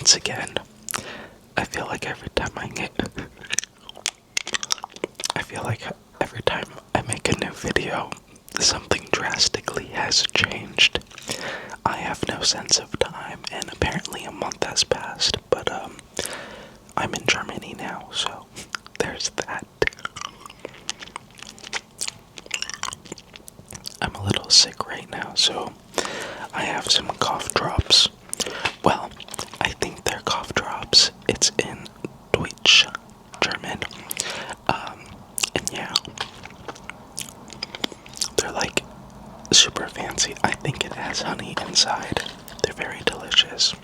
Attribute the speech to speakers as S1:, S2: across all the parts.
S1: once again, I feel like every time I make a new video, something drastically has changed. I have no sense of time, and apparently a month has passed, but I'm in Germany now, so there's that. I'm a little sick right now, so I have some cough drops. Well, I think they're cough drops. It's in Deutsch, German. And yeah, they're like super fancy. I think it has honey inside. They're very delicious.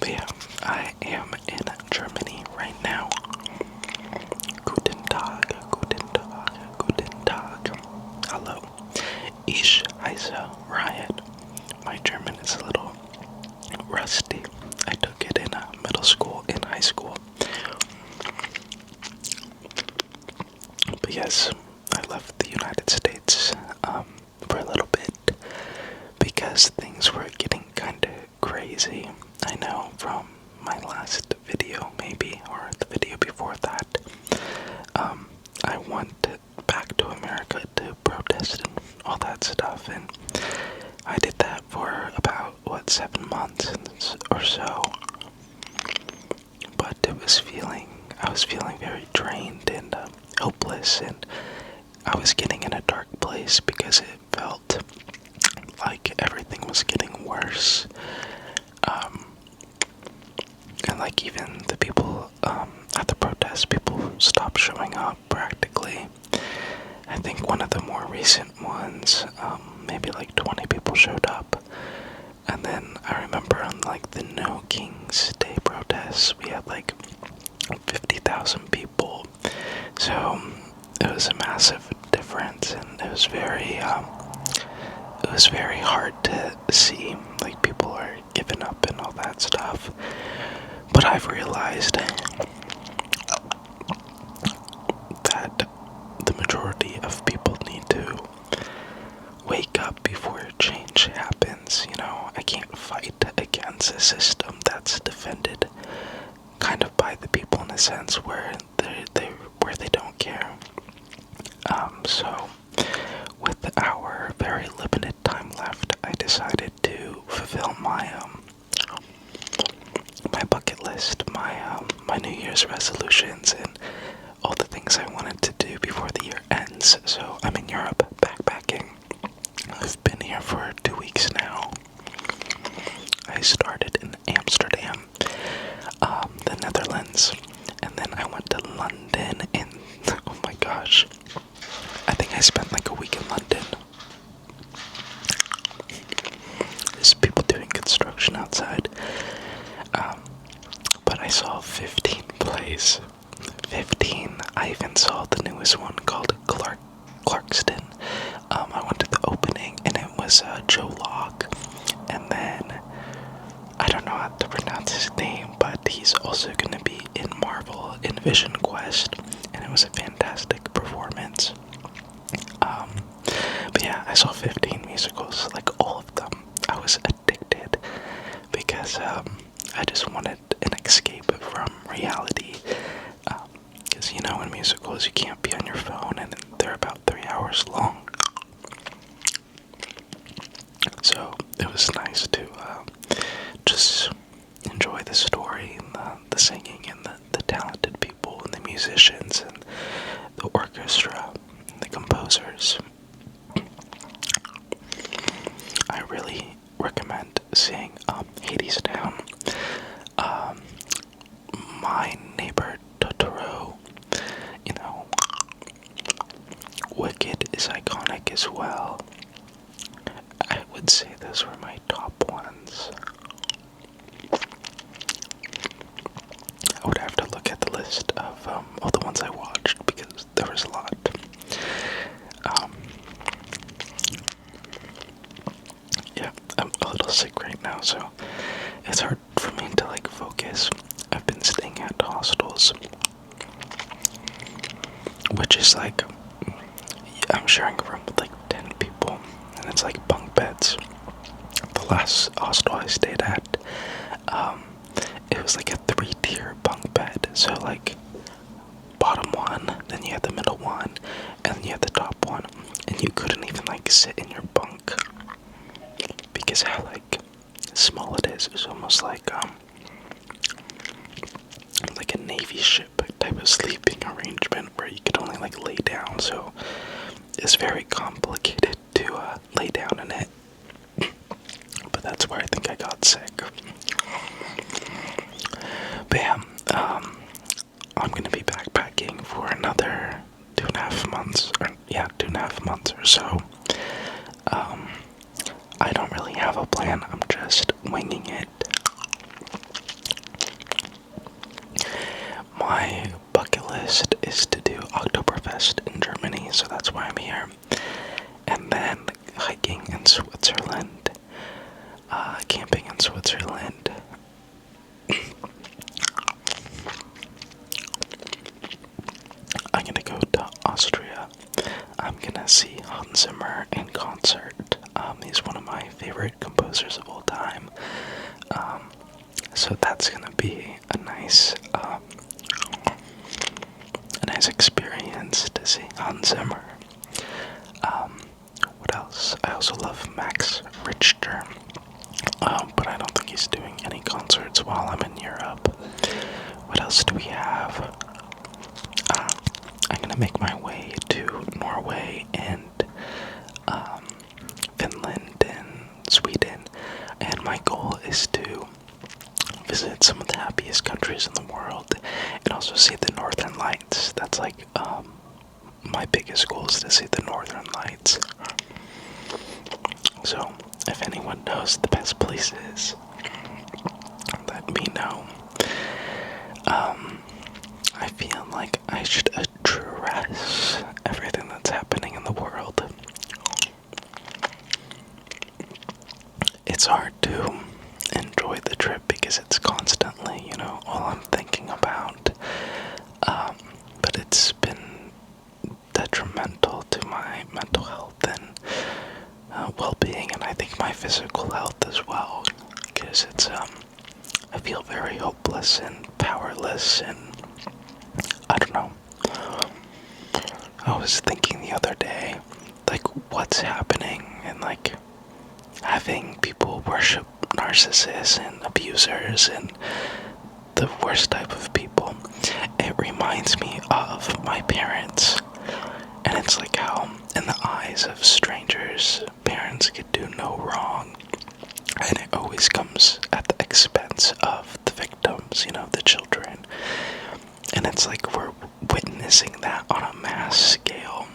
S1: But yeah, I am in Germany right now. Guten Tag, guten Tag, guten Tag. Hello. Ich heiße Riot. My German is a little rusty. I took it in middle school, in high school. But yes, I left the United States for a little bit because things were getting kind of crazy. I know from my last video, maybe, or the video before that, I went back to America to protest and all that stuff, and I did that for about, 7 months or so. But I was feeling very drained and hopeless, and I was getting in a dark place because it felt like everything was getting worse. And like even the people at the protest, people stopped showing up practically. I think one of the more recent ones, maybe like 20 people showed up. And then I remember on like the No King's Day protests, we had like 50,000 people. So it was a massive difference, and it was very hard to see, like, people are giving up and all that stuff. But I've realized that the majority of people need to wake up before change happens. I can't fight against a system that's defended kind of by the people in a sense where they don't care. So with our very limited time left, I decided to fulfill my bucket list, my New Year's resolutions, and all the things I wanted to do before the year ends. So I'm in Europe backpacking. I've been here for 2 weeks now. I started in Amsterdam, the Netherlands, and then I went to London, and oh my gosh, I think I spent like a week in London. There's people doing construction outside. But I saw 15 plays. 15. I even saw the newest one called Clarkston. I went to the opening, and it was Joe Locke. And then, I don't know how to pronounce his name, but he's also going to be in Marvel in Vision Quest. And it was a fantastic performance. But yeah, I saw 15 musicals, like all of them. I was addicted because I just wanted an escape from reality. Because in musicals you can't be on your phone, and they're about 3 hours long. So it was nice to just enjoy the story and the singing and the talented people and the musicians and the orchestra and the composers. I really recommend seeing Hades Town. My Neighbor Totoro, Wicked is iconic as well. I would say those were my top ones. I would have to look at the list of all the ones I watched because there was a lot. Yeah, I'm a little sick right now, so it's hard for me to focus. I've been staying at hostels, which is I'm sharing a room with 10 people, and it's bunk beds. The last hostel I stayed at, was like a 3-tier bunk bed. So like bottom one, then you had the middle one, and then you had the top one. And you couldn't even like sit in your bunk because how like small it is. It was almost like a Navy ship type of sleeping arrangement where you could only like lay down. So it's very complicated to lay down in it. But that's where I think I got sick. But yeah, I'm gonna be backpacking for another 2.5 months, or 2.5 months or so. I don't really have a plan, I'm just winging it. My bucket list is to do Oktoberfest in Germany, so that's why I'm here. And then hiking in Switzerland, camping in Switzerland. I'm gonna go to Austria. I'm gonna see Hans Zimmer in concert. He's one of my favorite composers of all time. So that's gonna be a nice experience to see Hans Zimmer. What else? I also love Max Richter, but I don't think he's doing any concerts while I'm in Europe. What else do we have? I'm gonna make my way to Norway and Finland and Sweden, and my goal is to visit some of the happiest countries in the world and also see the Northern Lights. That's like my biggest goal is to see the Northern Lights. So if anyone knows the best places, let me know. I feel like I should address everything that's happening in the world. It's hard to enjoy the trip because it's constantly, all I'm thinking about. But it's been detrimental to my mental health and well-being, and I think my physical health as well, because it's I feel very hopeless and powerless, and I don't know. I was thinking the other day, like, what's happening, and like having people worship narcissists and abusers and the worst type of people. It reminds me of my parents, and it's like how in the eyes of strangers parents could do no wrong, and it always comes at the expense of the victims, the children. And it's like we're witnessing that on a mass scale,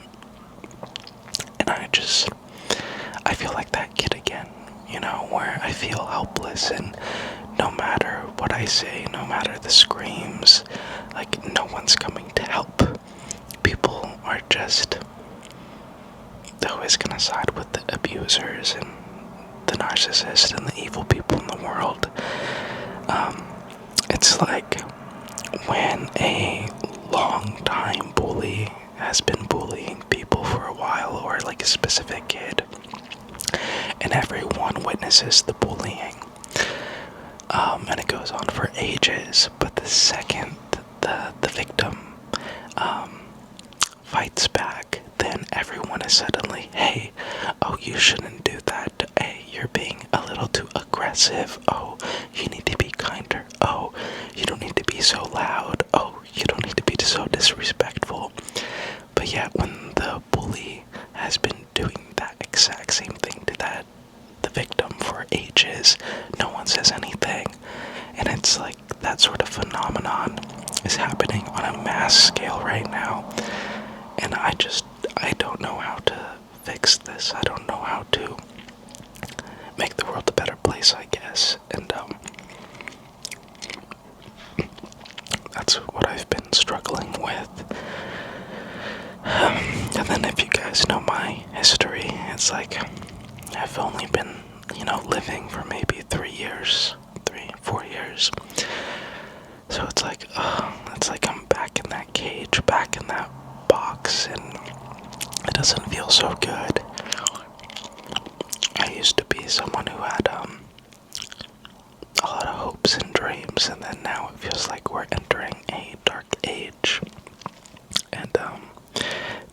S1: and I feel like that kid again, where I feel helpless, and no matter what I say, no matter the screams, like no one's coming to help. People are just always gonna side with the abusers and the narcissists and the evil people in the world. It's like when a long-time bully has been bullying people for a while, or like a specific kid, and everyone witnesses the bullying, and it goes on for ages, but the second the victim fights back, then everyone is suddenly, hey, oh, you shouldn't do that, hey, you're being a little too aggressive, oh, you need to be kinder, oh, you don't need to be so loud, oh, you don't need to be so disrespectful. But yet when the bully has been doing that exact same thing to the victim for ages, no one says anything. And it's like that sort of phenomenon is happening on a mass scale right now. And I don't know how to fix this. I don't know how to make the world a better place, I guess. And that's what I've been struggling with. And then if you guys know my history, it's like I've only been, living for maybe 4 years. So it's like I'm back in that cage, back in that box, and it doesn't feel so good. I used to be someone who had a lot of hopes and dreams. times, and then now it feels like we're entering a dark age. And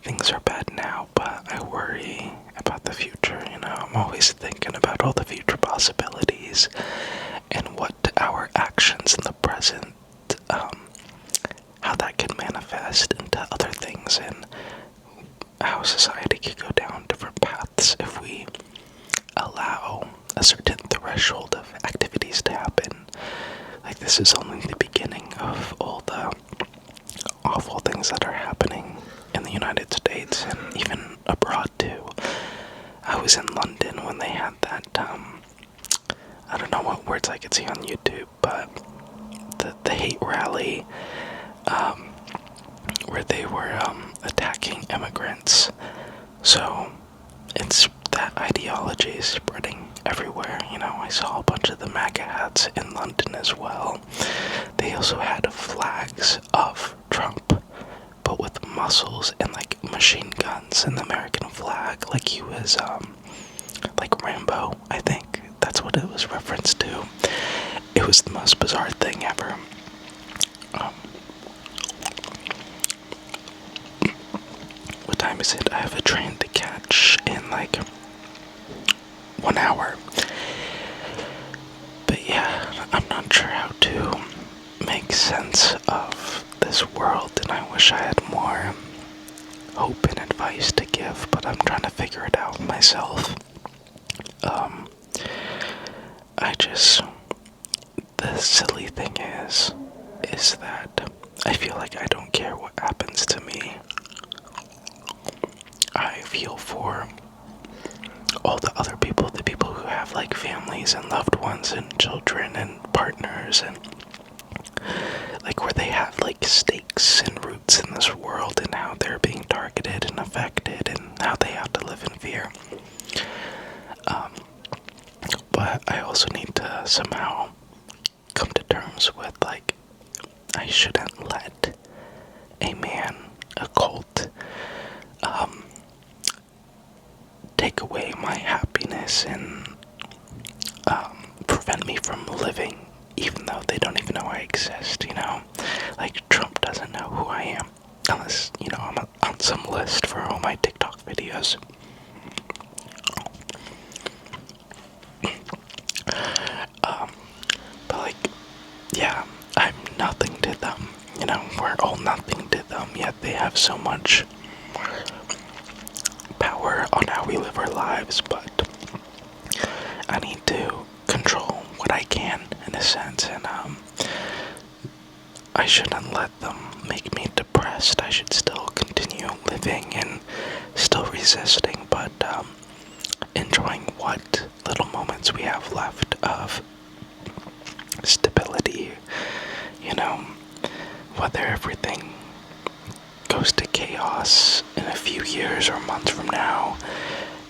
S1: things are bad now, but I worry about the future. I'm always thinking about all the future possibilities and what our actions in the present, how that could manifest into other things, and how society could go down different paths if we allow a certain threshold of activities to happen. Like, this is only the beginning of all the awful things that are happening in the United States and even abroad too. I was in London when they had that, I don't know what words I could see on YouTube, but the hate rally, where they were attacking immigrants. So it's that ideology is spreading everywhere. I saw a bunch of the MAGA hats in London as well. They also had flags of Trump, but with muscles and like machine guns and the American flag, like he was like Rambo, I think that's what it was referenced to. It was the most bizarre thing ever. What time is it? I have a train to catch in like 1 hour. But yeah, I'm not sure how to make sense of this world, and I wish I had more hope and advice to give, but I'm trying to figure it out myself. The silly thing is that I feel like I don't care what happens to me. I feel for all the other people, the people who have like families and loved ones and children and partners, and like where they have like stakes and roots in this world, and how they're being targeted and affected, and how they have to live in fear. But I also need to somehow come to terms with, like, I shouldn't let a man, a cult, take away my happiness and prevent me from living, even though they don't even know I exist. Like, Trump doesn't know who I am, unless, I'm on some list for all my TikTok videos. But like, yeah, I'm nothing to them. We're all nothing to them, yet they have so much power on how we live our lives. But I need to control what I can, in a sense, and I shouldn't let them make me depressed. I should still continue living and still resisting, but enjoying what little moments we have left of stability. Whether everything goes to chaos in a few years or months from now,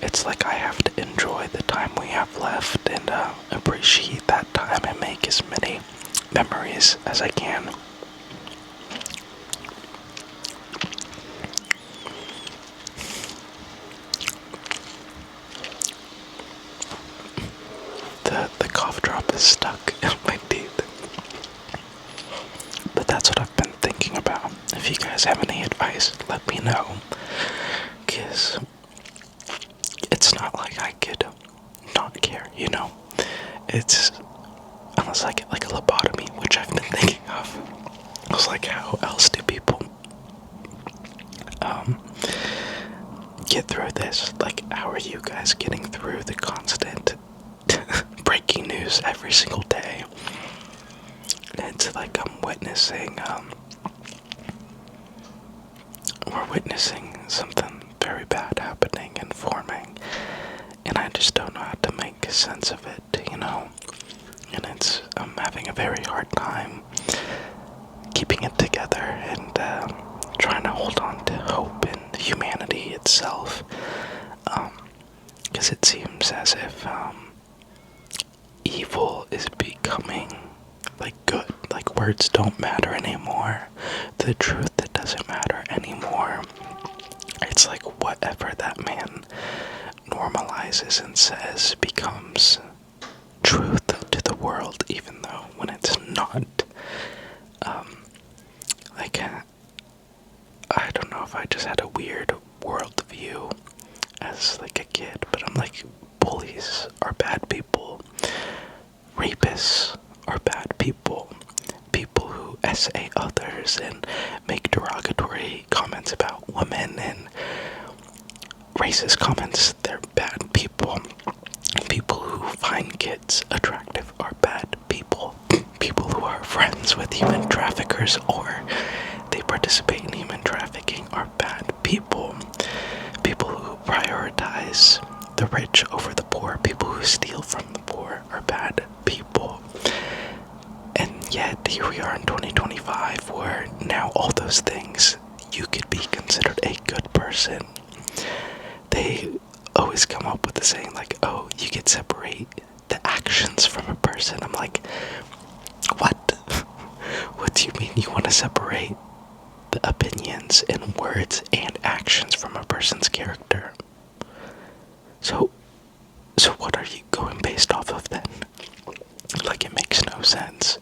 S1: it's like I have to enjoy the time we have left and appreciate that time and make as many memories as I can. The cough drop is stuck in my teeth. But that's what I've been thinking about. If you guys have any advice, let me know. Because it's not like I could not care, It's unless I get like a lobotomy, which I've been thinking of. I was like, how else do people get through this? Like, how are you guys getting through the constant breaking news every single day? It's like we're witnessing something very bad happening and forming, and I just don't know how to make sense of it, and I'm having a very hard time keeping it together and trying to hold on to hope in humanity itself, because it seems as if evil is becoming like good. Like, words don't matter anymore. The truth, that doesn't matter anymore. It's like whatever that man normalizes and says becomes truth to the world. world, even though when it's not. Like, I don't know if I just had a weird worldview as like a kid, but I'm like, bullies are bad people. Rapists are bad people. People who essay others and make derogatory comments about women and racist comments, they're bad people. People who find kids attractive are bad people. People who are friends with human traffickers or they participate in human trafficking are bad people. People who prioritize the rich over the poor, people who steal from the poor are bad people. And yet, here we are in 2025 where now all those things, you could be considered a good person. They always come up with the saying like, oh, you could separate the actions from a person. I'm like, what? What do you mean you want to separate the opinions and words and actions from a person's character? So what are you going based off of then? Like, it makes no sense.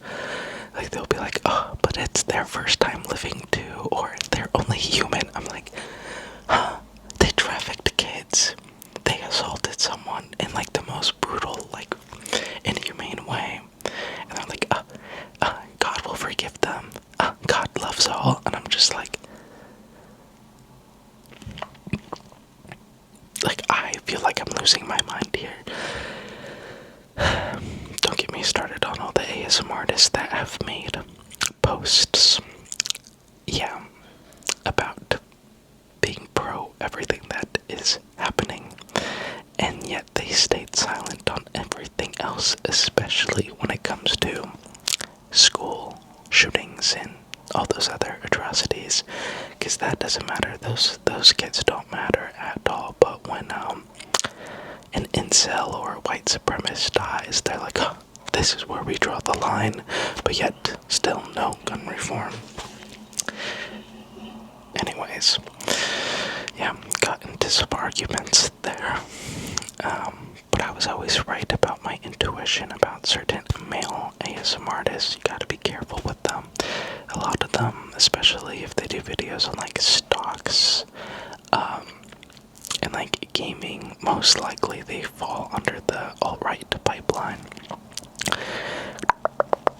S1: Like, they'll be like, oh, but it's their first time living too, or they're only human. I'm like, huh? They trafficked kids. They assaulted someone in like the most brutal, like, inhumane way. And they're like, God will forgive them. God loves all. And I'm just like, I feel like I'm losing my mind here. Don't get me started on all the ASMR artists that have made posts, yeah, about being pro everything that is happening, and yet they stayed silent on everything else, especially when it comes to school shootings and all those other atrocities, because that doesn't matter. Those kids don't matter at all. But when an incel or a white supremacist dies, they're like, oh, this is where we draw the line. But yet, still no gun reform. Anyways, yeah, got into some arguments there. But I was always right about my intuition about certain male ASMR artists. You gotta be careful with them. A lot of them, especially if they do videos on like stocks, and like gaming, most likely they fall under the alt-right pipeline.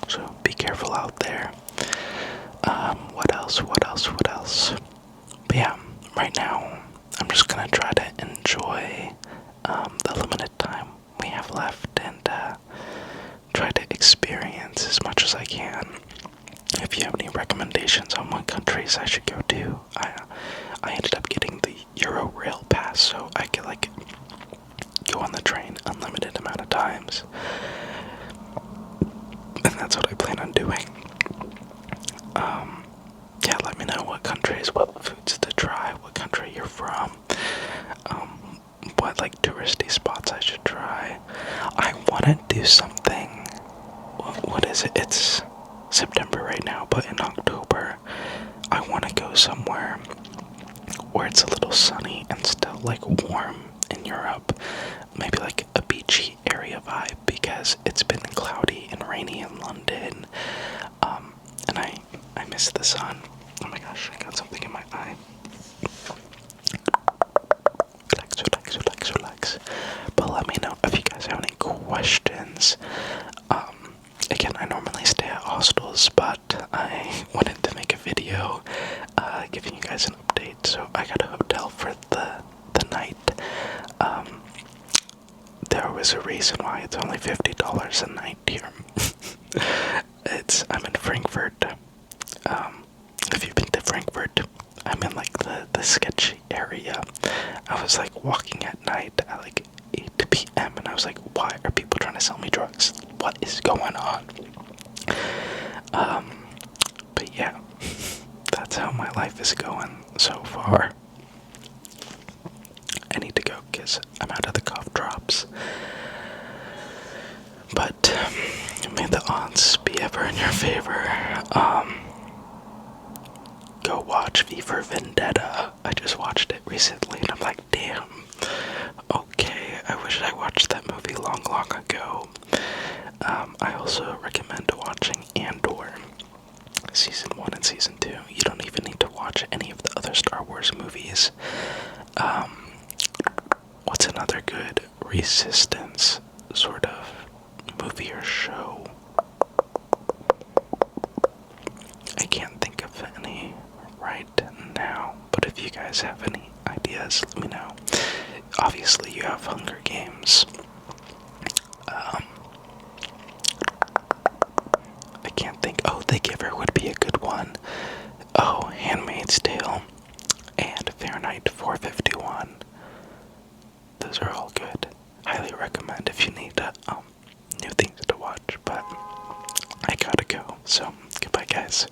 S1: So be careful out there. What else? But yeah, right now, I'm just gonna try to enjoy the limited time we have left and try to experience as much as I can. If you have any recommendations on what countries I should go to, I ended up getting the Euro Rail Pass, so I could like go on the train unlimited amount of times, and that's what I plan on doing. Yeah, let me know what countries, what foods to try, what country you're from, what like touristy spots I should try. I want to do something. What is it? It's September right now, but in October, I want to go somewhere where it's a little sunny and still like warm in Europe. Maybe like a beachy area vibe, because it's been cloudy and rainy in London, and I miss the sun. Oh my gosh, I got something in my eye. Relax. But let me know if you guys have any questions. Again, I normally stay at hostels, but I wanted to make a video giving you guys an update. So I got a hotel for the night. There was a reason why it's only $50 a night here. I'm in Frankfurt. If you've been to Frankfurt, I'm in like the sketchy area. I was like walking at night at like 8 p.m. and I was like, why are people trying to sell me drugs? What is going on? But yeah, that's how my life is going so far. I need to go because I'm out of the cough drops. But may the odds be ever in your favor. Go watch V for Vendetta. I just watched it recently and I'm like, damn. Okay, I wish I watched that movie long, long ago. I also recommend watching Andor, Season 1 and Season 2. You don't even need to watch any of the other Star Wars movies. What's another good Resistance sort of movie or show? I can't think of any right now, but if you guys have any ideas, let me know. Obviously, you have Hunger Games. I can't think. Oh, The Giver would be a good one. Oh, Handmaid's Tale and Fahrenheit 451. Those are all good. Highly recommend if you need new things to watch. But I gotta go. So goodbye, guys.